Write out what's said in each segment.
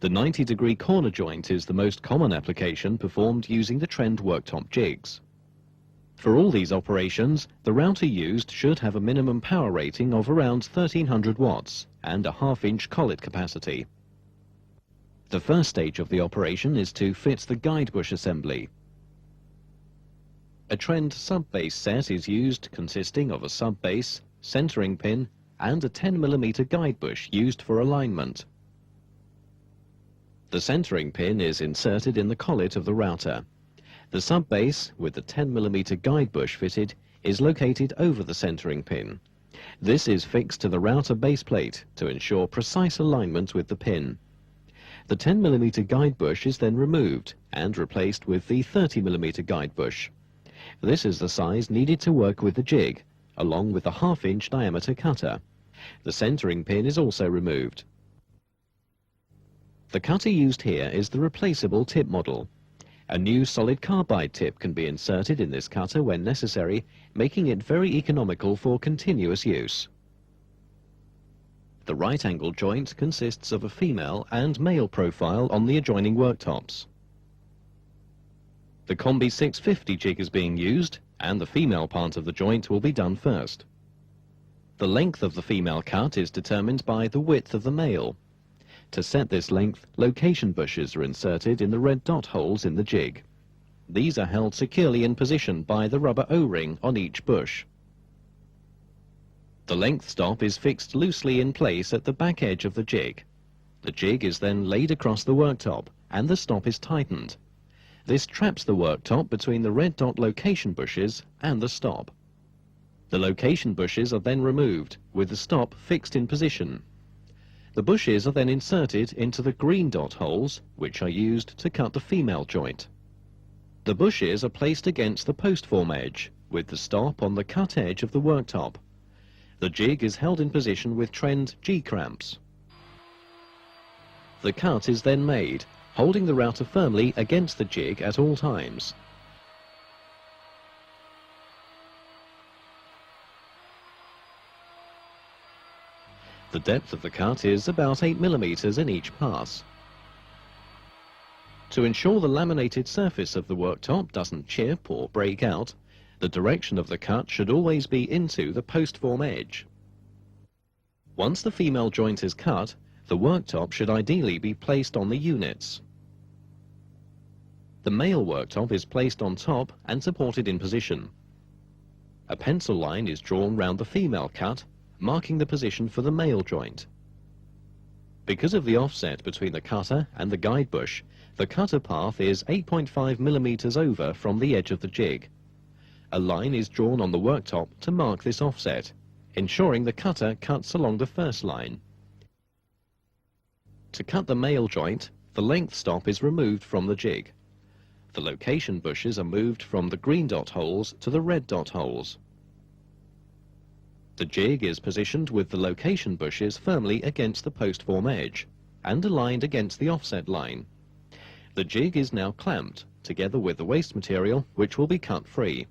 The 90-degree corner joint is the most common application performed using the trend worktop jigs. For all these operations, the router used should have a minimum power rating of around 1300 watts and a half-inch collet capacity. The first stage of the operation is to fit the guide bush assembly. A trend sub-base set is used consisting of a sub-base, centering pin and a 10mm guide bush used for alignment. The centering pin is inserted in the collet of the router. The sub-base, with the 10mm guide bush fitted, is located over the centering pin. This is fixed to the router base plate to ensure precise alignment with the pin. The 10mm guide bush is then removed and replaced with the 30mm guide bush. This is the size needed to work with the jig, along with the half-inch diameter cutter. The centering pin is also removed. The cutter used here is the replaceable tip model. A new solid carbide tip can be inserted in this cutter when necessary, making it very economical for continuous use. The right angle joint consists of a female and male profile on the adjoining worktops. The Combi 650 jig is being used, and the female part of the joint will be done first. The length of the female cut is determined by the width of the male. To set this length, location bushes are inserted in the red dot holes in the jig. These are held securely in position by the rubber O-ring on each bush. The length stop is fixed loosely in place at the back edge of the jig. The jig is then laid across the worktop, and the stop is tightened. This traps the worktop between the red dot location bushes and the stop. The location bushes are then removed, with the stop fixed in position. The bushes are then inserted into the green dot holes, which are used to cut the female joint. The bushes are placed against the post form edge, with the stop on the cut edge of the worktop. The jig is held in position with trend G-cramps. The cut is then made, holding the router firmly against the jig at all times. The depth of the cut is about 8mm in each pass. To ensure the laminated surface of the worktop doesn't chip or break out, the direction of the cut should always be into the post form edge. Once the female joint is cut, the worktop should ideally be placed on the units. The male worktop is placed on top and supported in position. A pencil line is drawn round the female cut, marking the position for the male joint. Because of the offset between the cutter and the guide bush, the cutter path is 8.5mm over from the edge of the jig. A line is drawn on the worktop to mark this offset, ensuring the cutter cuts along the first line. To cut the male joint, the length stop is removed from the jig. The location bushes are moved from the green dot holes to the red dot holes. The jig is positioned with the location bushes firmly against the post form edge and aligned against the offset line. The jig is now clamped, together with the waste material, which will be cut free.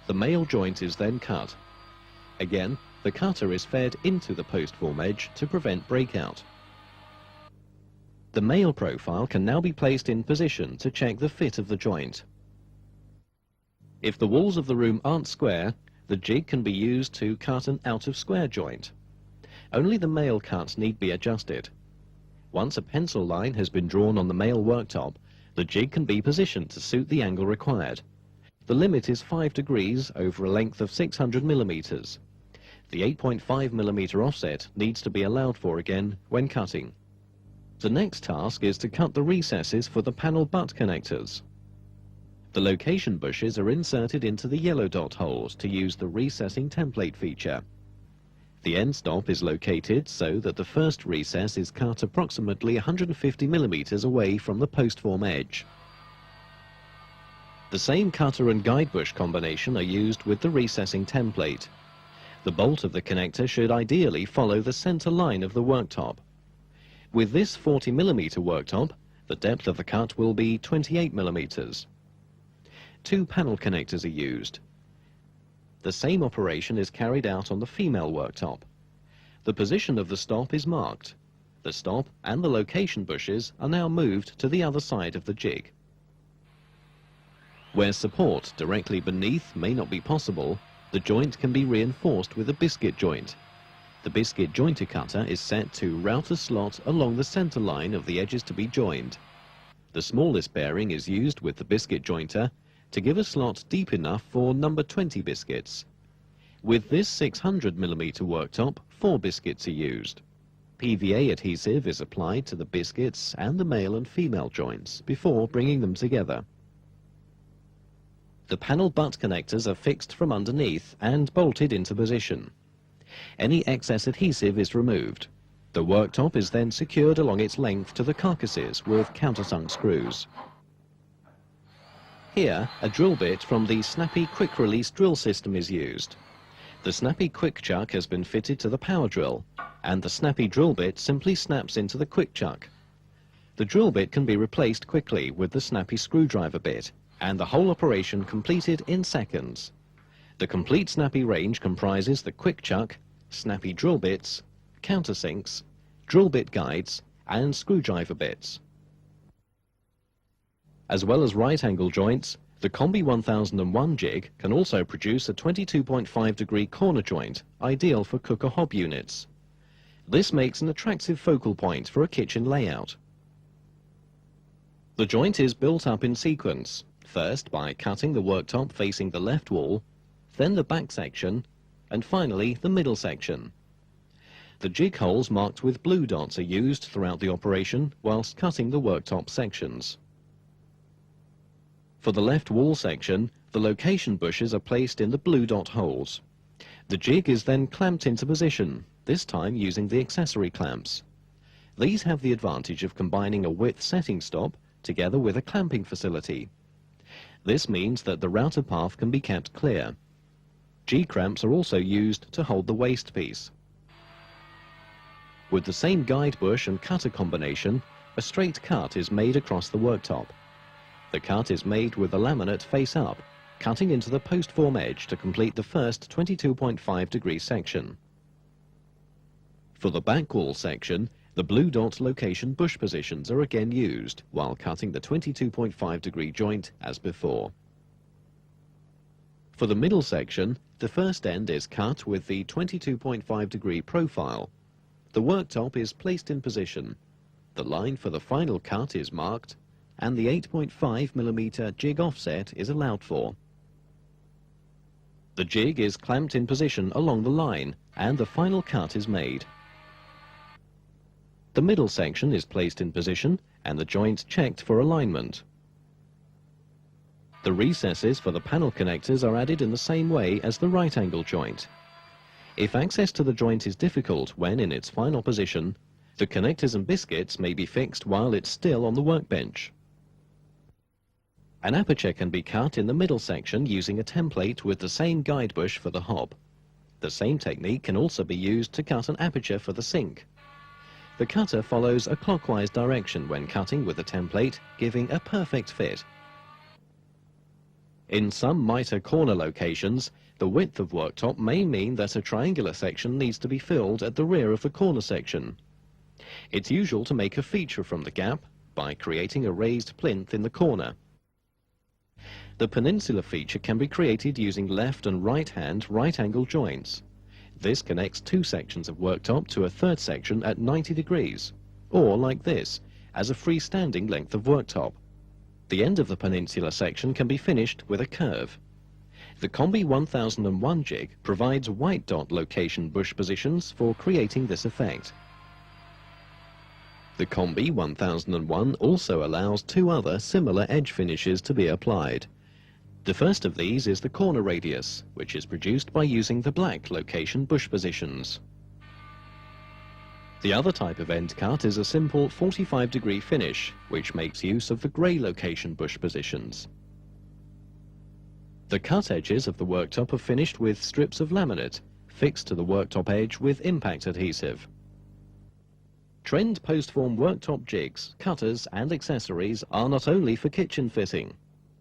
The male joint is then cut. Again, the cutter is fed into the post form edge to prevent breakout. The male profile can now be placed in position to check the fit of the joint. If the walls of the room aren't square, the jig can be used to cut an out-of-square joint. Only the male cut need be adjusted. Once a pencil line has been drawn on the male worktop, the jig can be positioned to suit the angle required. The limit is 5 degrees over a length of 600mm. The 8.5mm offset needs to be allowed for again when cutting. The next task is to cut the recesses for the panel butt connectors. The location bushes are inserted into the yellow dot holes to use the recessing template feature. The end stop is located so that the first recess is cut approximately 150mm away from the post form edge. The same cutter and guide bush combination are used with the recessing template. The bolt of the connector should ideally follow the center line of the worktop. With this 40mm worktop, the depth of the cut will be 28mm. 2 panel connectors are used. The same operation is carried out on the female worktop. The position of the stop is marked. The stop and the location bushes are now moved to the other side of the jig. Where support directly beneath may not be possible, the joint can be reinforced with a biscuit joint. The biscuit jointer cutter is set to route a slot along the center line of the edges to be joined. The smallest bearing is used with the biscuit jointer to give a slot deep enough for number 20 biscuits. With this 600mm worktop, 4 biscuits are used. PVA adhesive is applied to the biscuits and the male and female joints before bringing them together. The panel butt connectors are fixed from underneath and bolted into position. Any excess adhesive is removed. The worktop is then secured along its length to the carcasses with countersunk screws. Here, a drill bit from the Snappy Quick Release drill system is used. The Snappy Quick Chuck has been fitted to the power drill, and the Snappy drill bit simply snaps into the Quick Chuck. The drill bit can be replaced quickly with the Snappy screwdriver bit, and the whole operation completed in seconds. The complete Snappy range comprises the Quick Chuck, Snappy drill bits, countersinks, drill bit guides, and screwdriver bits. As well as right-angle joints, the Combi 1001 jig can also produce a 22.5-degree corner joint, ideal for cooker hob units. This makes an attractive focal point for a kitchen layout. The joint is built up in sequence, first by cutting the worktop facing the left wall, then the back section, and finally the middle section. The jig holes marked with blue dots are used throughout the operation whilst cutting the worktop sections. For the left wall section, the location bushes are placed in the blue dot holes. The jig is then clamped into position, this time using the accessory clamps. These have the advantage of combining a width setting stop together with a clamping facility. This means that the router path can be kept clear. G-clamps are also used to hold the waste piece. With the same guide bush and cutter combination, a straight cut is made across the worktop. The cut is made with the laminate face up, cutting into the post form edge to complete the first 22.5-degree section. For the back wall section, the blue dot location bush positions are again used while cutting the 22.5-degree joint as before. For the middle section, the first end is cut with the 22.5-degree profile. The worktop is placed in position. The line for the final cut is marked, and the 8.5mm jig offset is allowed for. The jig is clamped in position along the line, and the final cut is made. The middle section is placed in position, and the joint checked for alignment. The recesses for the panel connectors are added in the same way as the right-angle joint. If access to the joint is difficult when in its final position, the connectors and biscuits may be fixed while it's still on the workbench. An aperture can be cut in the middle section using a template with the same guide bush for the hob. The same technique can also be used to cut an aperture for the sink. The cutter follows a clockwise direction when cutting with the template, giving a perfect fit. In some mitre corner locations, the width of worktop may mean that a triangular section needs to be filled at the rear of the corner section. It's usual to make a feature from the gap by creating a raised plinth in the corner. The peninsula feature can be created using left and right-hand right-angle joints. This connects 2 sections of worktop to a third section at 90 degrees, or like this, as a freestanding length of worktop. The end of the peninsula section can be finished with a curve. The Combi 1001 jig provides white dot location bush positions for creating this effect. The Combi 1001 also allows 2 other similar edge finishes to be applied. The first of these is the corner radius, which is produced by using the black location bush positions. The other type of end cut is a simple 45-degree finish, which makes use of the grey location bush positions. The cut edges of the worktop are finished with strips of laminate, fixed to the worktop edge with impact adhesive. Trend post-form worktop jigs, cutters and accessories are not only for kitchen fitting.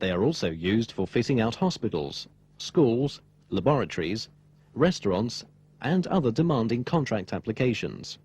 They are also used for fitting out hospitals, schools, laboratories, restaurants and other demanding contract applications.